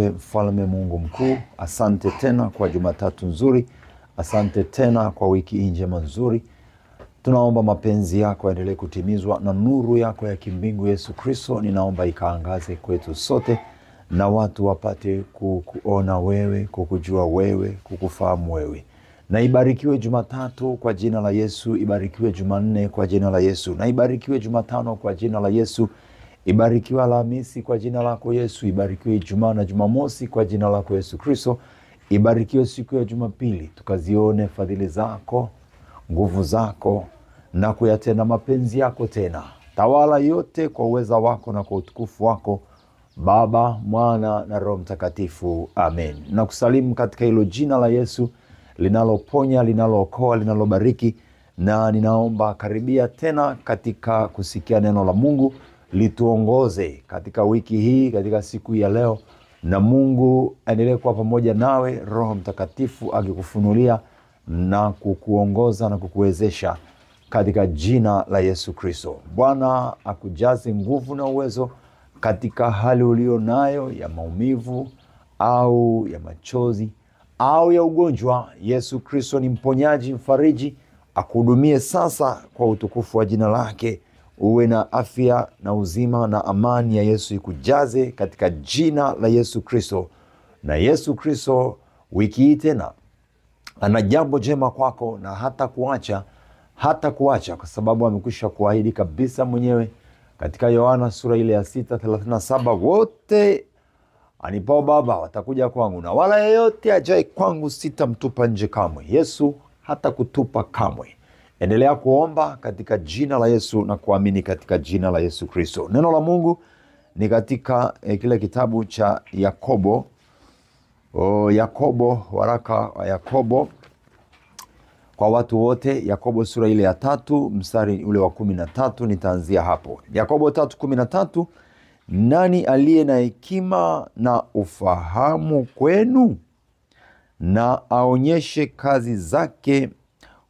Mfalme Mungu mkuu, asante tena kwa Jumatatu nzuri. Asante tena kwa wiki njema nzuri. Tunaomba mapenzi yako yaendelee kutimizwa na nuru yako ya kimbingu Yesu Kristo. Ninaomba ikaangaze kwetu sote na watu wapate kukuona wewe, kukujua wewe, kukufahamu wewe. Na ibarikiwe Jumatatu kwa jina la Yesu, ibarikiwe Jumanne kwa jina la Yesu, na ibarikiwe Jumatano kwa jina la Yesu. Ibarikiwe Alhamisi kwa jina lako Yesu, ibarikiwe Ijumaa na Jumamosi kwa jina lako Yesu Kristo. Ibarikiwe siku ya Jumapili, tukazione fadhili zako, nguvu zako na kuyatenda mapenzi yako tena. Tawala yote kwa uweza wako na kwa utukufu wako, Baba, Mwana na Roho Mtakatifu. Amen. Na kusalimu katika hilo jina la Yesu, linaloponya, linalookoa, linalobariki. Na ninaomba karibia tena katika kusikia neno la Mungu. Lituongoze katika wiki hii, katika siku ya leo, na Mungu aendelee kuwa pamoja nawe, Roho Mtakatifu akikufunulia na kukuongoza na kukuwezesha katika jina la Yesu Kristo. Bwana akujaze nguvu na uwezo katika hali ulio nayo ya maumivu au ya machozi au ya ugonjwa. Yesu Kristo ni mponyaji, mfariji. Akuhudumie sasa kwa utukufu wa jina lake. Uwe na afya na uzima na amani ya Yesu ikujaze katika jina la Yesu Kristo. Na Yesu Kristo wiki hii tena ana jambo jema kwako, na hata kuacha kwa sababu amekwisha kuahidi kabisa mwenyewe katika Yohana sura ile ya 6:37, wote anipao Baba watakuja kwangu, na wala yeyote ajaye kwangu sitamtupa nje kamwe. Yesu hata kutupa kamwe. Endelea kuomba katika jina la Yesu na kuamini katika jina la Yesu Kristo. Neno la Mungu ni katika kile kitabu cha Yakobo. Waraka wa Yakobo kwa watu wote. Yakobo sura ile ya 3 mstari ule wa 13, nitaanzia hapo. Yakobo 3:13, nani aliye na hekima na ufahamu kwenu? Na aonyeshe kazi zake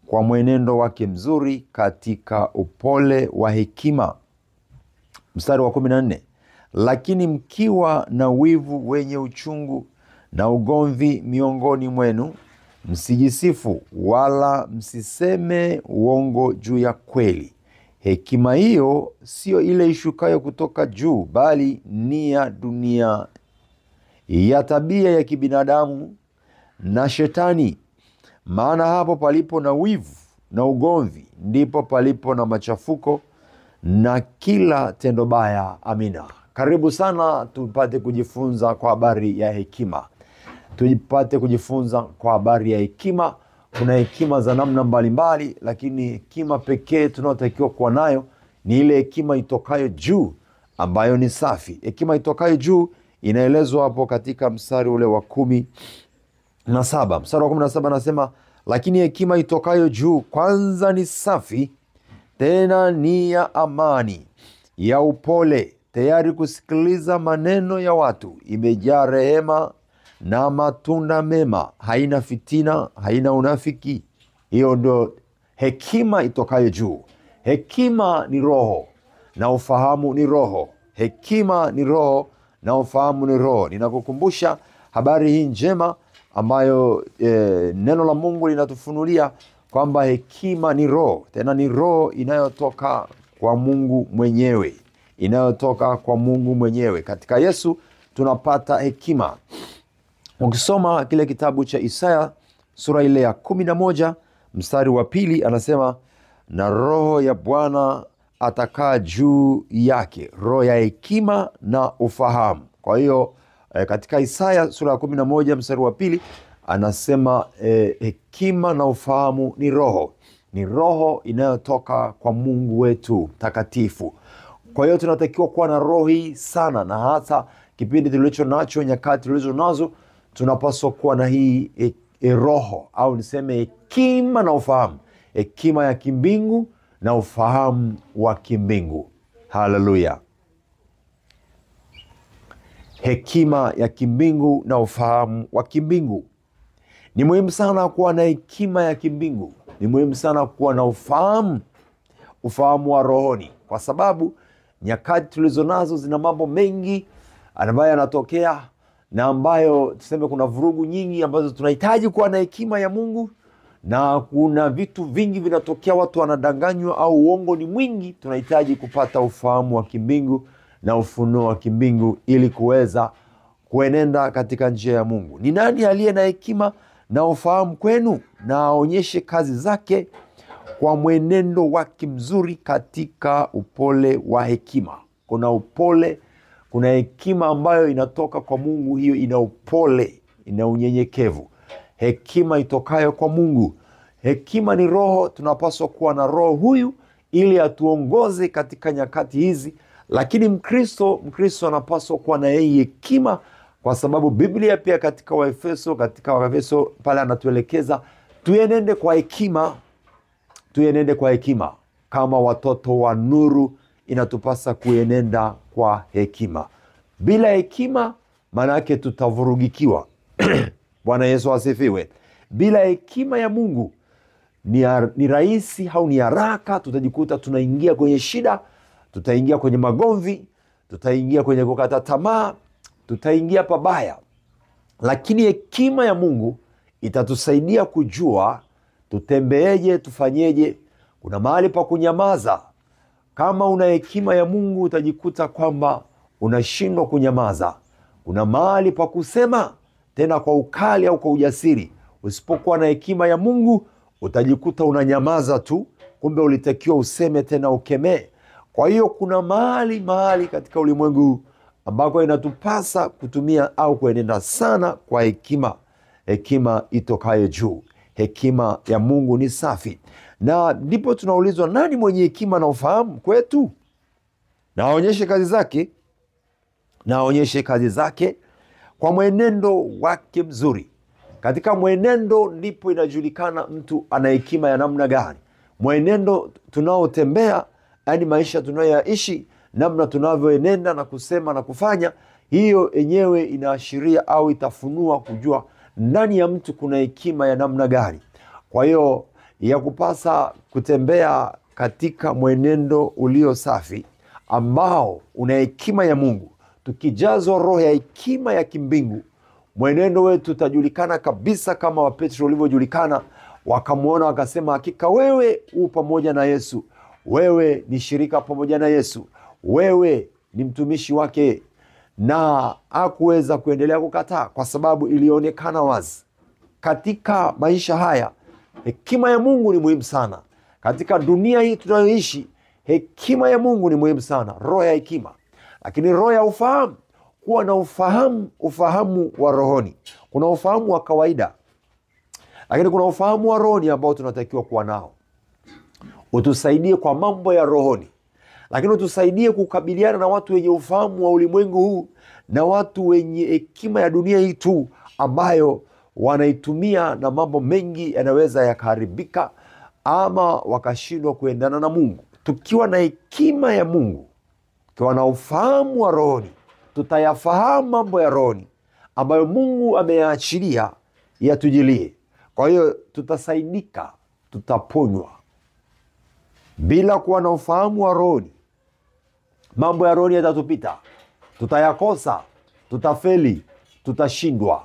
kwa mwenendo wake mzuri katika upole wa hekima. Mstari wa 14, lakini mkiwa na wivu wenye uchungu na ugomvi miongoni mwenu, msijisifu wala msiseme uongo juu ya kweli. Hekima hiyo sio ile ishukayo kutoka juu, bali ni ya dunia, ya tabia ya kibinadamu na Shetani. Maana hapo palipo na wivu na ugomvi, ndipo palipo na machafuko na kila tendo baya. Amina. Karibu sana tupate kujifunza kwa habari ya hekima. Tupate kujifunza kwa habari ya hekima. Kuna hekima za namna mbalimbali, lakini hekima pekee tunayotakiwa kuwa nayo ni ile hekima itokayo juu, ambayo ni safi. Hekima itokayo juu inaelezwa hapo katika mstari ule wa 17. Mstari wa 17 anasema, lakini hekima itokayo juu kwanza ni safi, tena ni ya amani, ya upole, tayari kusikiliza maneno ya watu, imejaa rehema na matunda mema, haina fitina, haina unafiki. Hiyo ndio hekima itokayo juu. Hekima ni roho na ufahamu ni roho. Hekima ni roho na ufahamu ni roho. Ninakukumbusha habari hii njema ambayo neno la Mungu linatufunulia kwamba hekima ni roho, tena ni roho inayotoka kwa Mungu mwenyewe, inayotoka kwa Mungu mwenyewe. Katika Yesu tunapata hekima. Ukisoma kile kitabu cha Isaya sura ile ya 11 mstari wa 2, anasema, na roho ya Bwana atakaa juu yake, roho ya hekima na ufahamu. Kwa hiyo katika Isaya sura ya 11 mstari wa 2 anasema hekima na ufahamu ni roho. Ni roho inayotoka kwa Mungu wetu takatifu. Kwa hiyo tunatakiwa kuwa na roho hii sana, na hata kipindi tulicho nacho, nyakati tulizo nazo, tunapaswa kuwa na hii roho, au niseme hekima na ufahamu. Hekima ya kimbingu na ufahamu wa kimbingu. Haleluya. Hekima ya kimbingu na ufahamu wa kimbingu. Ni muhimu sana kuwa na hekima ya kimbingu. Ni muhimu sana kuwa na ufahamu wa rohoni, kwa sababu nyakati tulizo nazo zina mambo mengi ambayo yanatokea, na ambayo tuseme kuna vurugu nyingi ambazo tunahitaji kuwa na hekima ya Mungu, na kuna vitu vingi vinatokea, watu wanadanganywa au uongo ni mwingi. Tunahitaji kupata ufahamu wa kimbingu na ufunuo wa kimbingu ili kuweza kuenenda katika njia ya Mungu. Ni nani aliye na hekima na ufahamu kwenu? Na aonyeshe kazi zake kwa mwenendo wake mzuri katika upole wa hekima. Kuna upole, kuna hekima ambayo inatoka kwa Mungu. Hiyo ina upole, ina unyenyekevu. Hekima itokayo kwa Mungu. Hekima ni roho. Tunapaswa kuwa na roho huyu ili atuongoze katika nyakati hizi. Lakini Mkristo anapaswa kuwa na yeye hekima, kwa sababu Biblia pia katika Waefeso pale anatuelekeza tuenende kwa hekima. Tuenende kwa hekima kama watoto wa nuru. Inatupasa kuenenda kwa hekima. Bila hekima maana yake tutavurugikiwa. Bwana Yesu asifiwe. Bila hekima ya Mungu ni rahisi au ni haraka tutajikuta tunaingia kwenye shida, tutaingia kwenye magomvi, tutaingia kwenye kukata tamaa, tutaingia pabaya. Lakini hekima ya Mungu itatusaidia kujua tutembeeje, tufanyeje. Kuna mahali pa kunyamaza. Kama una hekima ya Mungu utajikuta kwamba unashindwa kunyamaza. Kuna mahali pa kusema tena kwa ukali au kwa ujasiri. Usipokuwa na hekima ya Mungu utajikuta unanyamaza tu, kumbe ulitakiwa useme tena ukemee. Kwa hiyo kuna mahali katika ulimwengu ambako inatupasa kutumia au kuenenda sana kwa hekima. Hekima itokayo juu. Hekima ya Mungu ni safi. Na ndipo tunaulizwa, nani mwenye hekima na ufahamu kwetu? Na aonyeshe kazi zake. Na aonyeshe kazi zake kwa mwenendo wake mzuri. Katika mwenendo ndipo inajulikana mtu ana hekima ya namna gani. Mwenendo tunaotembea, yani maisha tunayoishi, namna tunavyoenenda na kusema na kufanya, hiyo yenyewe inaashiria au itafunua kujua ndani ya mtu kuna hekima ya namna gani. Kwa hiyo ya kupasa kutembea katika mwenendo ulio safi ambao una hekima ya Mungu. Tukijazwa roho ya hekima ya kimbingu, mwenendo wetu utajulikana kabisa, kama wa Petro ulivyojulikana. Wakamuona wakasema, hakika wewe u pamoja na Yesu, wewe ni shirika pamoja na Yesu, wewe ni mtumishi wake. Na hakuweza kuendelea kukataa, kwa sababu ilionekana wazi katika maisha haya hekima ya Mungu ni muhimu sana. Katika dunia hii tunayoishi, hekima ya Mungu ni muhimu sana, roho ya hekima. Lakini roho ya ufahamu, kuwa na ufahamu wa rohoni. Kuna ufahamu wa kawaida, lakini kuna ufahamu wa rohoni ambao tunatakiwa kuwa nao. Utusaidie kwa mambo ya rohoni, lakini utusaidie kukabiliana na watu wenye ufahamu wa ulimwengu huu na watu wenye hekima ya dunia hii tu, ambayo wanaitumia na mambo mengi yanaweza yakaharibika ama wakashindwa kuendana na Mungu. Tukiwa na hekima ya Mungu, tukiwa na ufahamu wa rohoni, tutayafahamu mambo ya rohoni ambayo Mungu ameyaachilia yatujilie. Kwa hiyo tutasaidika, tutaponywa. Bila kuwa na ufahamu wa rohoni, mambo ya rohoni yatatupita, tutayakosa, tutafeli, tutashindwa.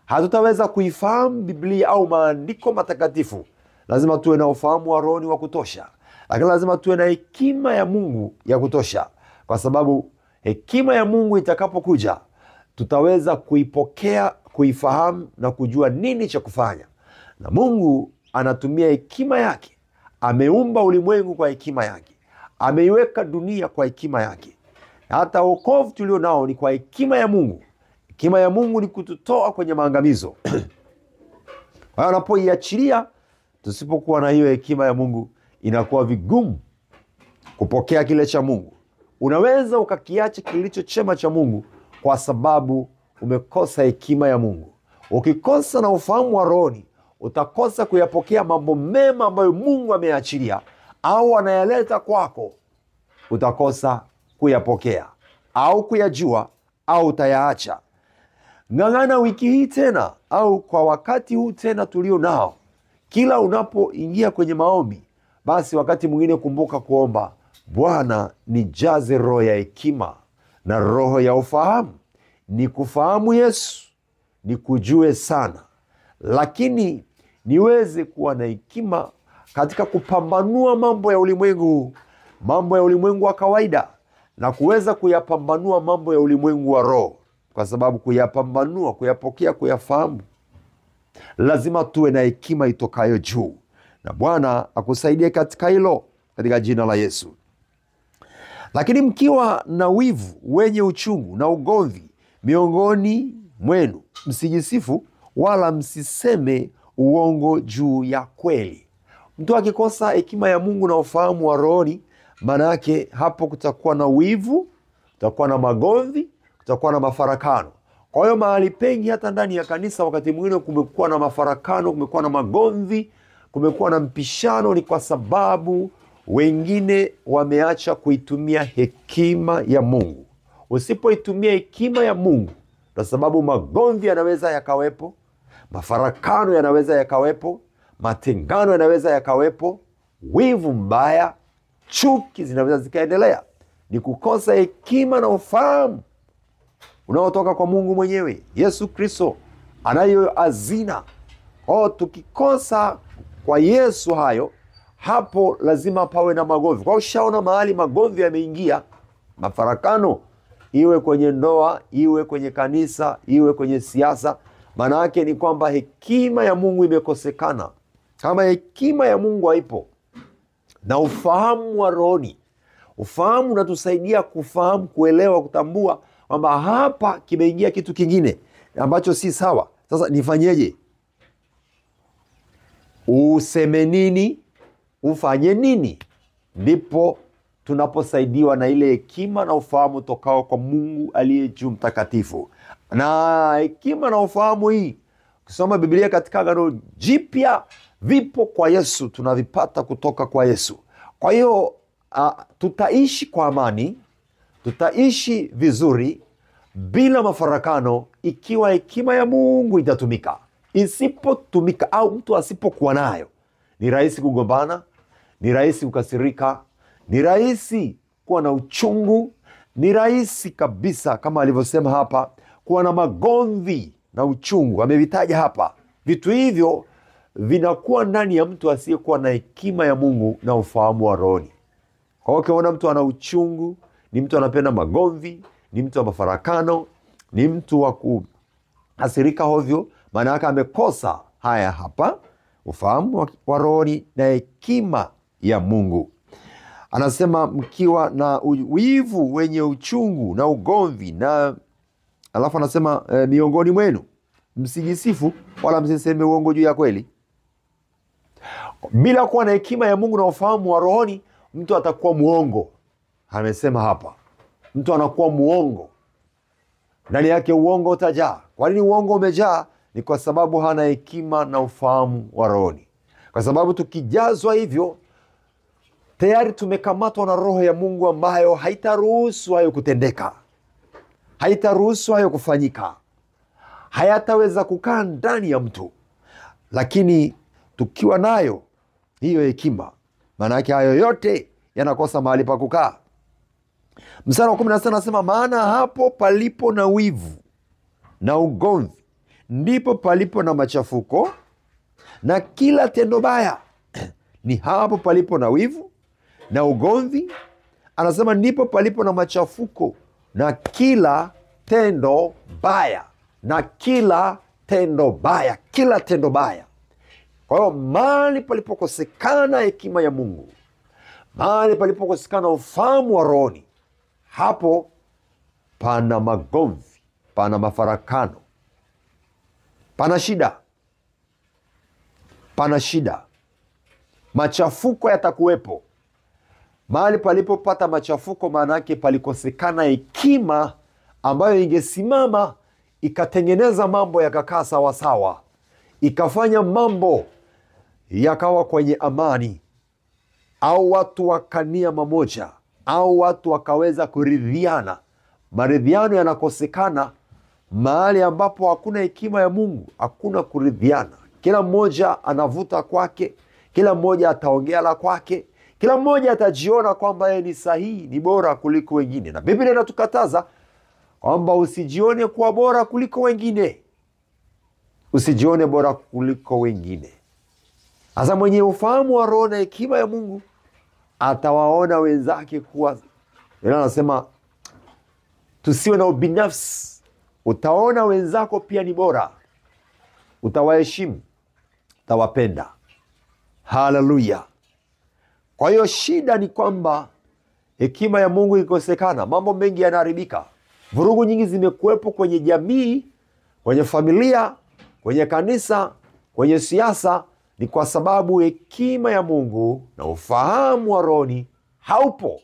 Hatutaweza kuifahamu Biblia au maandiko matakatifu. Lazima tuwe na ufahamu wa rohoni wa kutosha, lakini lazima tuwe na hekima ya Mungu ya kutosha, kwa sababu hekima ya Mungu itakapokuja tutaweza kuipokea, kuifahamu na kujua nini cha kufanya. Na Mungu anatumia hekima yake. Ameumba ulimwengu kwa hekima yake, ameiweka dunia kwa hekima yake. Hata wokovu tulio nao ni kwa hekima ya Mungu. Hekima ya Mungu ni kututoa kwenye maangamizo. Kwa hiyo anapoiachilia, tusipokuwa na hiyo hekima ya Mungu, inakuwa vigumu kupokea kile cha Mungu. Unaweza ukakiacha kilicho chema cha Mungu kwa sababu umekosa hekima ya Mungu. Ukikosa na ufahamu wa rohoni, utakosa kuyapokea mambo mema ambayo Mungu ameachilia au anayaleta kwako. Utakosa kuyapokea au kuyajua, au utayaacha. Ng'ang'ana wiki hii tena, au kwa wakati huu tena tulio nao, kila unapoingia kwenye maombi, basi wakati mwingine kumbuka kuomba, Bwana nijaze roho ya hekima na roho ya ufahamu, ni kufahamu Yesu, ni kujue sana, lakini niweze kuwa na hekima katika kupambanua mambo ya ulimwengu, mambo ya ulimwengu wa kawaida, na kuweza kuyapambanua mambo ya ulimwengu wa roho. Kwa sababu kuyapambanua, kuyapokea, kuyafahamu, lazima tuwe na hekima itokayo juu. Na Bwana akusaidie katika hilo, katika jina la Yesu. Lakini mkiwa na wivu wenye uchungu na ugomvi miongoni mwenu, msijisifu wala msiseme uongo juu ya kweli. Mtu akikosa hekima ya Mungu na ufahamu wa rohoni, maana yake hapo kutakuwa na wivu, kutakuwa na magomvi, kutakuwa na mafarakano. Kwa hiyo mahali pengi hata ndani ya kanisa wakati mwingine kumekuwa na mafarakano, kumekuwa na magomvi, kumekuwa na mpishano, ni kwa sababu wengine wameacha kuitumia hekima ya Mungu. Usipoitumia hekima ya Mungu, kwa sababu magomvi yanaweza yakawepo, mafarakano yanaweza yakawepo, matengano yanaweza yakawepo, wivu mbaya, chuki zinaweza zikaendelea. Ni kukosa hekima na ufahamu unaotoka kwa Mungu mwenyewe. Yesu Kristo anayo hazina. Tukikosa kwa Yesu hayo, hapo lazima pawe na magomvi. Kwa ushaona mahali magomvi yameingia, mafarakano, iwe kwenye ndoa, iwe kwenye kanisa, iwe kwenye siasa, maana yake ni kwamba hekima ya Mungu imekosekana. Kama hekima ya Mungu haipo na ufahamu wa rohoni, ufahamu unatusaidia kufahamu, kuelewa, kutambua kwamba hapa kimeingia kitu kingine ambacho si sawa. Sasa nifanyeje? Useme nini? Ufanye nini? Ndipo tunaposaidiwa na ile hekima na ufahamu tokao kwa Mungu aliye juu mtakatifu. Na hekima na ufahamu hii, ukisoma Biblia katika Agano Jipya, vipo kwa Yesu, tunavipata kutoka kwa Yesu. Kwa hiyo tutaishi kwa amani, tutaishi vizuri bila mafarakano ikiwa hekima ya Mungu itatumika. Isipotumika au mtu asipokuwa nayo, ni rahisi kugombana, ni rahisi kukasirika, ni rahisi kuwa na uchungu, ni rahisi kabisa kama alivyosema hapa kuwa na magomvi na uchungu. Amevitaja hapa. Vitu hivyo vinakuwa ndani ya mtu asiyekuwa na hekima ya Mungu na ufahamu wa rohoni. Kwa hiyo ukiona mtu ana uchungu, ni mtu anapenda magomvi, ni mtu wa mafarakano, ni mtu wa kuhasirika hovyo, maana yake amekosa haya hapa, ufahamu wa rohoni na hekima ya Mungu. Anasema mkiwa na wivu wenye uchungu na ugomvi, na alafu anasema miongoni mwenu msijisifu wala msiseme uongo juu ya kweli. Bila kuwa na hekima ya Mungu na ufahamu wa rohoni, mtu atakuwa muongo. Amesema hapa, mtu anakuwa muongo, ndani yake uongo utajaa. Kwa nini uongo umejaa? Ni kwa sababu hana hekima na ufahamu wa rohoni. Kwa sababu tukijazwa hivyo, tayari tumekamatwa na roho ya Mungu ambayo haitaruhusu hayo kutendeka, haitaruhusu hayo kufanyika, hayataweza kukaa ndani ya mtu. Lakini tukiwa nayo hiyo hekima, maana yake hayo yote yanakosa mahali pa kukaa. Mstari wa 16 anasema, maana hapo palipo na wivu na ugomvi, ndipo palipo na machafuko na kila tendo baya. Ni hapo palipo na wivu na ugomvi, anasema ndipo palipo na machafuko na kila tendo baya, na kila tendo baya, kila tendo baya. Kwa hiyo mahali palipokosekana hekima ya Mungu, mahali palipokosekana ufahamu wa rohoni, hapo pana magomvi, pana mafarakano, pana shida, pana shida. Machafuko yatakuwepo. Mahali palipopata machafuko, maana yake palikosekana hekima ambayo ingesimama ikatengeneza mambo yakakaa sawasawa, ikafanya mambo yakawa kwenye amani, au watu wakania mamoja, au watu wakaweza kuridhiana. Maridhiano yanakosekana mahali ambapo hakuna hekima ya Mungu, hakuna kuridhiana. Kila mmoja anavuta kwake, kila mmoja ataongea la kwake, kila mmoja atajiona kwamba yeye ni sahihi, ni bora kuliko wengine. Na Biblia inatukataza kwamba usijione kuwa bora kuliko wengine. Usijione bora kuliko wengine. Hasa mwenye ufahamu wa roho na hekima ya Mungu atawaona wenzake kuwa, anasema tusiwe na ubinafsi. Utaona wenzako pia ni bora, utawaheshimu, utawapenda. Haleluya. Kwa hiyo shida ni kwamba hekima ya Mungu ikosekana, mambo mengi yanaharibika. Vurugu nyingi zimekuwepo kwenye jamii, kwenye familia, kwenye kanisa, kwenye siasa. Ni kwa sababu hekima ya Mungu na ufahamu wa rohoni haupo.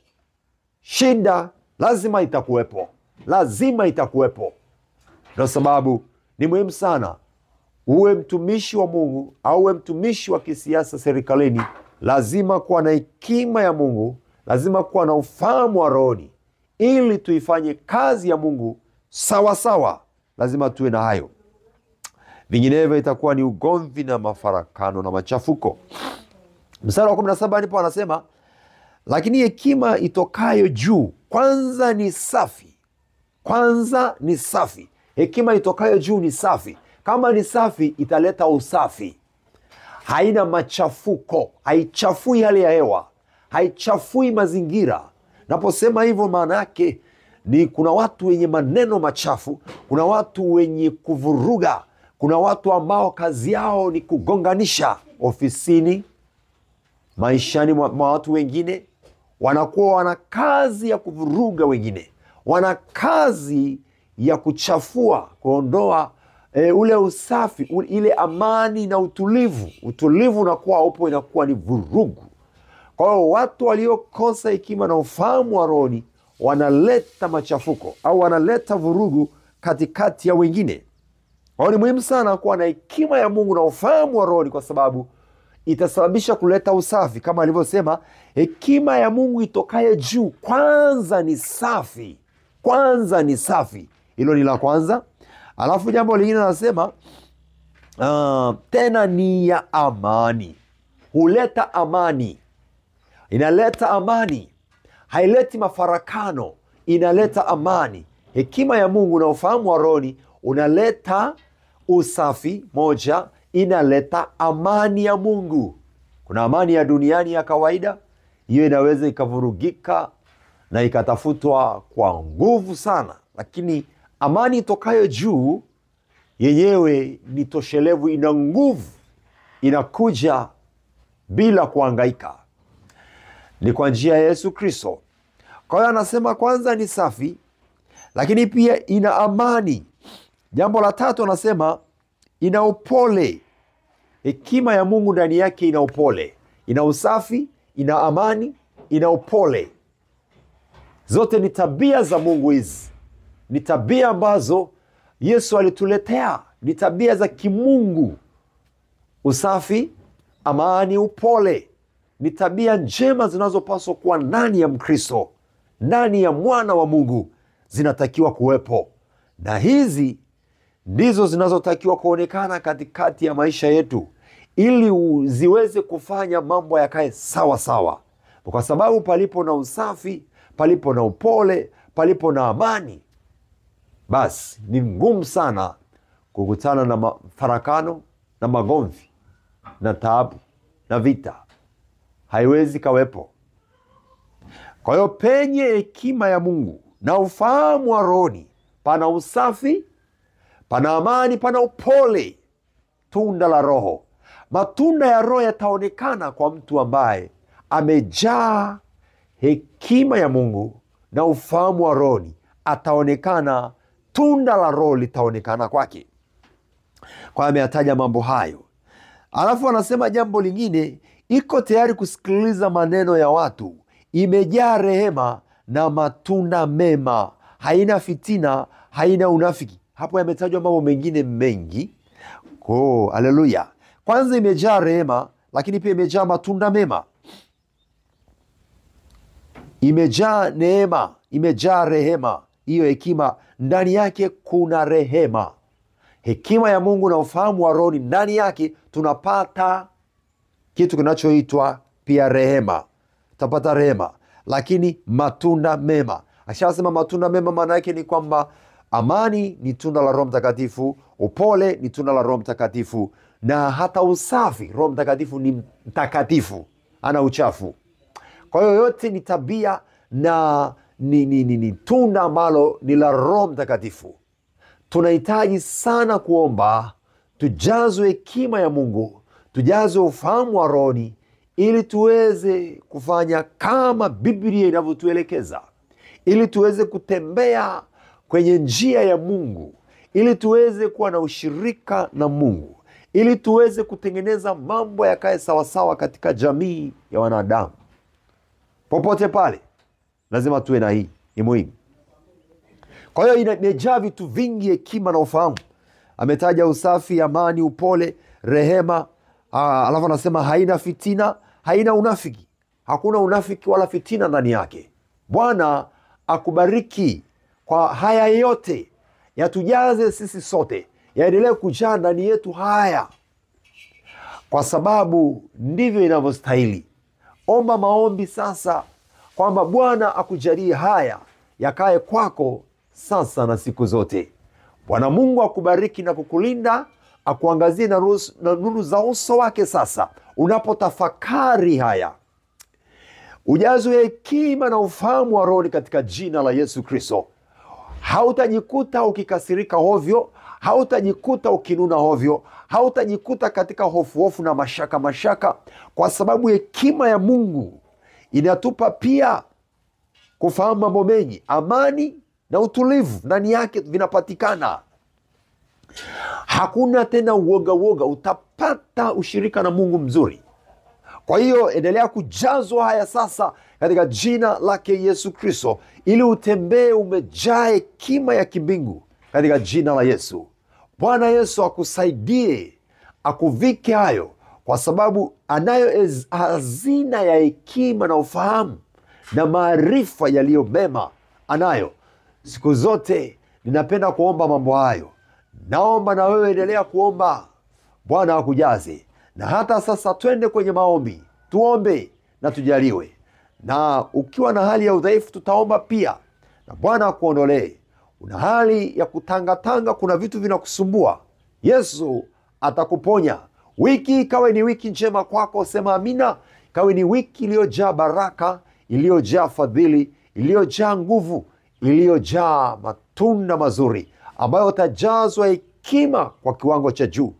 Shida lazima itakuwepo, lazima itakuwepo. Ndio sababu ni muhimu sana uwe mtumishi wa Mungu au uwe mtumishi wa kisiasa serikalini, lazima kuwa na hekima ya Mungu, lazima kuwa na ufahamu wa rohoni, ili tuifanye kazi ya Mungu sawa sawa. Lazima tuwe na hayo, vinginevyo itakuwa ni ugomvi na mafarakano na machafuko. Mstari wa 17 ndipo anasema, lakini hekima itokayo juu kwanza ni safi. Kwanza ni safi. Hekima itokayo juu ni safi. Kama ni safi, italeta usafi. Haina machafuko, haichafui hali ya hewa, haichafui mazingira. Naposema hivyo, maana yake ni kuna watu wenye maneno machafu, kuna watu wenye kuvuruga, kuna watu ambao kazi yao ni kugonganisha. Ofisini, maishani mwa watu wengine, wanakuwa wana kazi ya kuvuruga wengine, wana kazi ya kuchafua, kuondoa ule usafi, ile amani na utulivu. Utulivu unakuwa upo, inakuwa ni vurugu. Kwa hiyo watu waliokosa hekima na ufahamu wa rohoni wanaleta machafuko au wanaleta vurugu katikati ya wengine. Kwa hiyo ni muhimu sana kuwa na hekima ya Mungu na ufahamu wa rohoni, kwa sababu itasababisha kuleta usafi. Kama alivyosema, hekima ya Mungu itokaye juu kwanza ni safi. Kwanza ni safi. Hilo ni la kwanza. Alafu jambo lingine anasema tena ni ya amani. Huleta amani. Inaleta amani. Haileti mafarakano, inaleta amani. Hekima ya Mungu na ufahamu wa rohoni unaleta usafi. Moja, inaleta amani ya Mungu. Kuna amani ya duniani ya kawaida, hiyo inaweza ikavurugika na ikatafutwa kwa nguvu sana, lakini amani itokayo juu yenyewe ni toshelevu, ina nguvu, inakuja bila kuhangaika, ni kwa njia ya Yesu Kristo. Kwa hiyo anasema kwanza ni safi, lakini pia ina amani. Jambo la tatu anasema ina upole. Hekima ya Mungu ndani yake ina upole, ina usafi, ina amani, ina upole. Zote ni tabia za Mungu. Hizi ni tabia ambazo Yesu alituletea, ni tabia za kimungu. Usafi, amani, upole ni tabia njema zinazopaswa kuwa ndani ya Mkristo, ndani ya mwana wa Mungu, zinatakiwa kuwepo. Na hizi ndizo zinazotakiwa kuonekana katikati ya maisha yetu, ili ziweze kufanya mambo yakae sawa sawa. Kwa sababu palipo na usafi, palipo na upole, palipo na amani, basi ni ngumu sana kukutana na mafarakano na magomvi na taabu na vita. Haiwezi kawepo. Kwa hiyo penye hekima ya Mungu na ufahamu wa rohoni, pana usafi, pana amani, pana upole. Tunda la Roho. Matunda ya Roho yataonekana kwa mtu ambaye amejaa hekima ya Mungu na ufahamu wa rohoni. Ataonekana, tunda la Roho litaonekana kwake. Kwa hiyo ameyataja mambo hayo. Alafu anasema jambo lingine, iko tayari kusikiliza maneno ya watu, imejaa rehema na matunda mema, haina fitina, haina unafiki. Hapo yametajwa mambo mengine mengi. Haleluya. Kwanza imejaa rehema, lakini pia imejaa matunda mema. Imejaa neema, imejaa rehema. Hiyo hekima ndani yake kuna rehema. Hekima ya Mungu na ufahamu wa rohoni, ndani yake tunapata kitu kinachoitwa pia rehema. Tutapata rehema, lakini matunda mema. Akishasema matunda mema, maana yake ni kwamba Amani ni tunda la Roho Mtakatifu, upole ni tunda la Roho Mtakatifu, na hata usafi. Roho Mtakatifu ni mtakatifu, ana uchafu. Kwa hiyo yote ni tabia na ni tunda ambalo ni la Roho Mtakatifu. Tunahitaji sana kuomba tujazwe hekima ya Mungu, tujazwe ufahamu wa rohoni, ili tuweze kufanya kama Biblia inavyotuelekeza, ili tuweze kutembea kwenye njia ya Mungu, ili tuweze kuwa na ushirika na Mungu, ili tuweze kutengeneza mambo yakae sawasawa katika jamii ya wanadamu. Popote pale lazima tuwe na hii, ni muhimu. Kwa hiyo imejaa vitu vingi, hekima na ufahamu. Ametaja usafi, amani, upole, rehema. Alafu anasema haina fitina, haina unafiki. Hakuna unafiki wala fitina ndani yake. Bwana akubariki kwa haya yote, yatujaze sisi sote, yaendelee kujaa ndani yetu haya, kwa sababu ndivyo inavyostahili. Omba maombi sasa kwamba Bwana akujalie haya yakae kwako sasa na siku zote. Bwana Mungu akubariki na kukulinda, akuangazie na nuru za uso wake sasa unapotafakari haya. Ujazwe hekima na ufahamu wa roho katika jina la Yesu Kristo. Hautajikuta ukikasirika hovyo, hautajikuta ukinuna hovyo, hautajikuta katika hofu na mashaka, kwa sababu hekima ya Mungu inatupa pia kufahamu mambo mengi. Amani na utulivu ndani yake vinapatikana. Hakuna tena uoga, utapata ushirika na Mungu mzuri. Kwa hiyo endelea kujazwa haya sasa katika jina lake Yesu Kristo, ili utembee umejaa hekima ya kimbingu katika jina la Yesu. Bwana Yesu akusaidie, akuvike hayo, kwa sababu anayo hazina ya hekima na ufahamu na maarifa yaliyo mema. Anayo siku zote. Ninapenda kuomba mambo hayo. Naomba na wewe endelea kuomba, Bwana akujaze. Na hata sasa twende kwenye maombi, tuombe na tujaliwe. Na ukiwa na hali ya udhaifu tutaomba pia, na Bwana akuondolee. Una hali ya kutangatanga, kuna vitu vinakusumbua, Yesu atakuponya. Wiki ikawe ni wiki njema kwako, sema amina. Ikawe ni wiki iliyojaa baraka, iliyojaa fadhili, iliyojaa nguvu, iliyojaa matunda mazuri, ambayo utajazwa hekima kwa kiwango cha juu,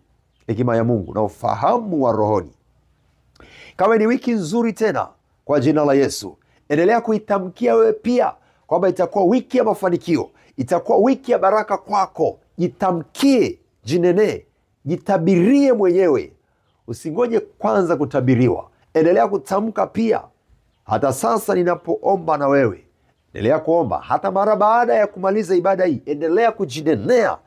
hekima ya Mungu na ufahamu wa rohoni. Kawe ni wiki nzuri tena kwa jina la Yesu. Endelea kuitamkia wewe pia kwamba itakuwa wiki ya mafanikio, itakuwa wiki ya baraka kwako. Jitamkie, jinenee, jitabirie mwenyewe. Usingoje kwanza kutabiriwa. Endelea kutamka pia. Hata sasa ninapoomba na wewe, endelea kuomba. Hata mara baada ya kumaliza ibada hii, endelea kujinenea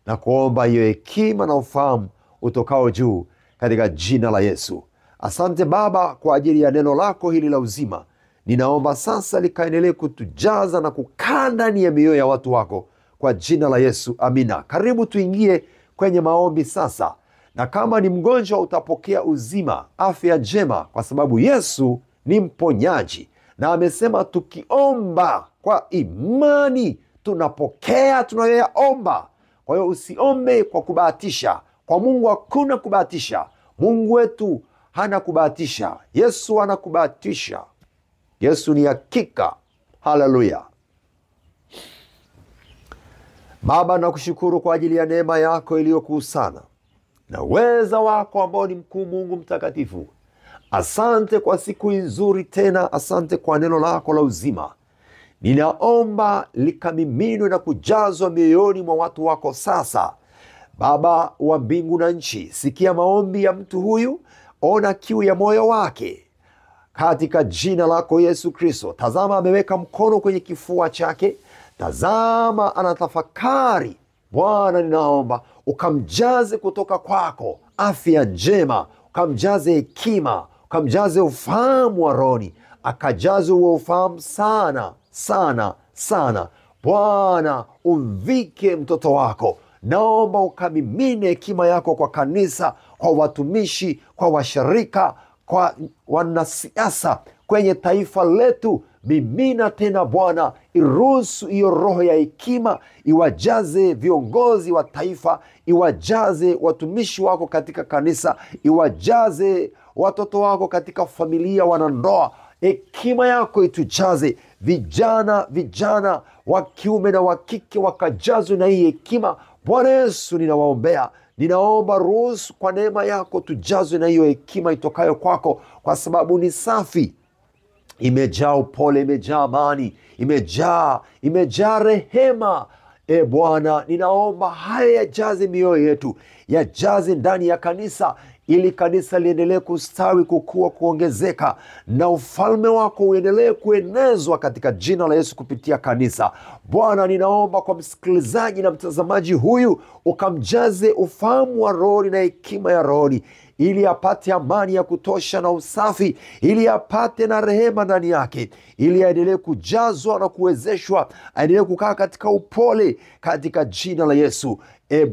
na kuomba hiyo hekima na ufahamu utokao juu katika jina la Yesu. Asante Baba kwa ajili ya neno lako hili la uzima. Ninaomba sasa likaendelee kutujaza na kukaa ndani ya mioyo ya watu wako kwa jina la Yesu. Amina. Karibu tuingie kwenye maombi sasa. Na kama ni mgonjwa utapokea uzima, afya njema, kwa sababu Yesu ni mponyaji. Na amesema tukiomba kwa imani tunapokea tunayoyaomba. Kwa hiyo usiombe kwa kubahatisha. Kwa Mungu hakuna kubahatisha. Mungu wetu hana kubahatisha. Yesu hana kubahatisha. Yesu ni hakika. Haleluya. Baba, nakushukuru kwa ajili ya neema yako iliyokuu sana na uweza wako ambao ni mkuu, Mungu mtakatifu. Asante kwa siku nzuri tena. Asante kwa neno lako la uzima. Ninaomba likamiminwe na kujazwa mioyoni mwa watu wako sasa. Baba wa mbingu na nchi, sikia maombi ya mtu huyu. Ona kiu ya moyo wake katika jina lako Yesu Kristo. Tazama ameweka mkono kwenye kifua chake. Tazama anatafakari. Bwana, ninaomba ukamjaze kutoka kwako afya njema, ukamjaze hekima, ukamjaze ufahamu wa rohoni, akajaze huo ufahamu sana sana sana. Bwana, umvike mtoto wako. Naomba ukamimine hekima yako kwa kanisa, kwa watumishi, kwa washirika, kwa wanasiasa, kwenye taifa letu, Mimina tena Bwana, iruhusu hiyo roho ya hekima iwajaze viongozi wa taifa, iwajaze watumishi wako katika kanisa, iwajaze watoto wako katika familia, wanandoa. Hekima yako itujaze. Vijana wa kiume na wa kike wakajazwe na hii hekima. Bwana Yesu, ninawaombea, ninaomba ruhusu kwa neema yako tujazwe na hiyo hekima itokayo kwako, kwa sababu ni safi, imejaa upole, imejaa amani, imejaa rehema. Bwana, ninaomba haya yajaze mioyo yetu, yajaze ndani ya kanisa, ili kanisa liendelee kustawi, kukua, kuongezeka, na ufalme wako uendelee kuenezwa katika jina la Yesu kupitia kanisa. Bwana, ninaomba kwa msikilizaji na mtazamaji huyu, ukamjaze ufahamu wa rohoni na hekima ya rohoni, ili apate amani ya kutosha na usafi, ili apate na rehema ndani yake, ili aendelee kujazwa na kuwezeshwa, aendelee kukaa katika upole katika jina la Yesu.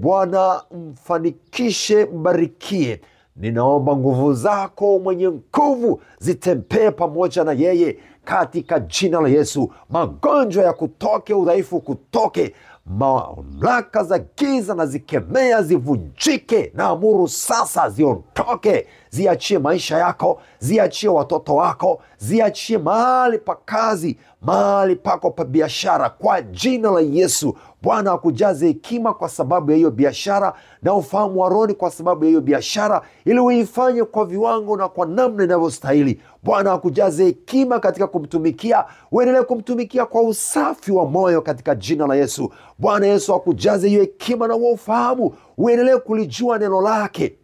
Bwana, mfanikishe, mbarikie. Ninaomba nguvu zako mwenye nguvu zitembee pamoja na yeye katika jina la Yesu. Magonjwa ya kutoke, udhaifu kutoke, mamlaka za giza na zikemea, zivunjike na amuru sasa ziondoke, ziachie maisha yako, ziachie watoto wako, ziachie mahali pa kazi, mahali pako pa biashara, kwa jina la Yesu. Bwana akujaze hekima kwa sababu ya hiyo biashara, na ufahamu wa rohoni kwa sababu ya hiyo biashara, ili uifanye kwa viwango na kwa namna inavyostahili. Bwana akujaze hekima katika kumtumikia, uendelee kumtumikia kwa usafi wa moyo katika jina la Yesu. Bwana Yesu akujaze hiyo hekima na ufahamu, uendelee kulijua neno lake,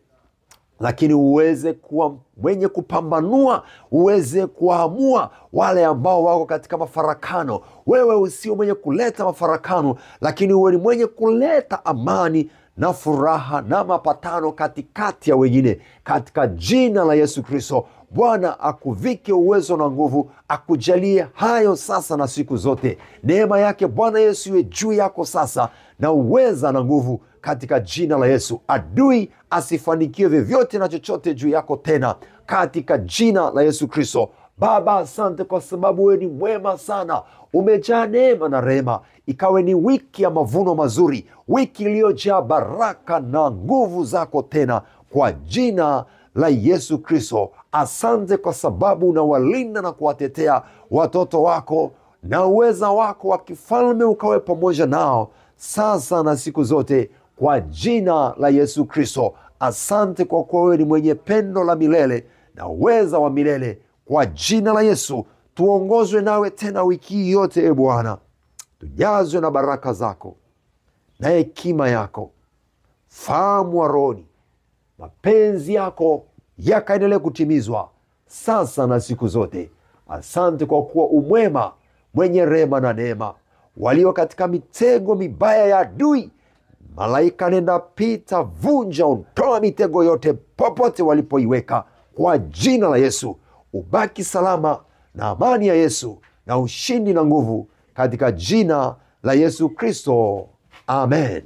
lakini uweze kuwa mwenye kupambanua, uweze kuamua wale ambao wako katika mafarakano. Wewe usio mwenye kuleta mafarakano, lakini uwe ni mwenye kuleta amani na furaha na mapatano katikati ya wengine, katika jina la Yesu Kristo. Bwana akuvike uwezo na nguvu, akujalie hayo sasa na siku zote. Neema yake Bwana Yesu iwe juu yako sasa, na uweza na nguvu katika jina la Yesu. Adui asifanikiwe vyovyote na chochote juu yako tena, katika jina la Yesu Kristo. Baba, asante kwa sababu wewe ni mwema sana, umejaa neema na rehema. Ikawe ni wiki ya mavuno mazuri, wiki iliyojaa baraka na nguvu zako tena, kwa jina la Yesu Kristo. Asante kwa sababu unawalinda na kuwatetea watoto wako, na uweza wako wa kifalme ukawe pamoja nao sasa na siku zote, kwa jina la Yesu Kristo. Asante kwa kuwa wewe ni mwenye pendo la milele na uweza wa milele, kwa jina la Yesu. Tuongozwe nawe tena wiki yote, Bwana, tujazwe na baraka zako na hekima yako, fahamu wa rohoni, mapenzi yako yakaendelee kutimizwa sasa na siku zote. Asante kwa kuwa umwema, mwenye rehema na neema. Walio katika mitego mibaya ya adui, malaika nenda pita, vunja, ondoa mitego yote popote walipoiweka, kwa jina la Yesu. Ubaki salama na amani ya Yesu na ushindi na nguvu, katika jina la Yesu Kristo. Amen.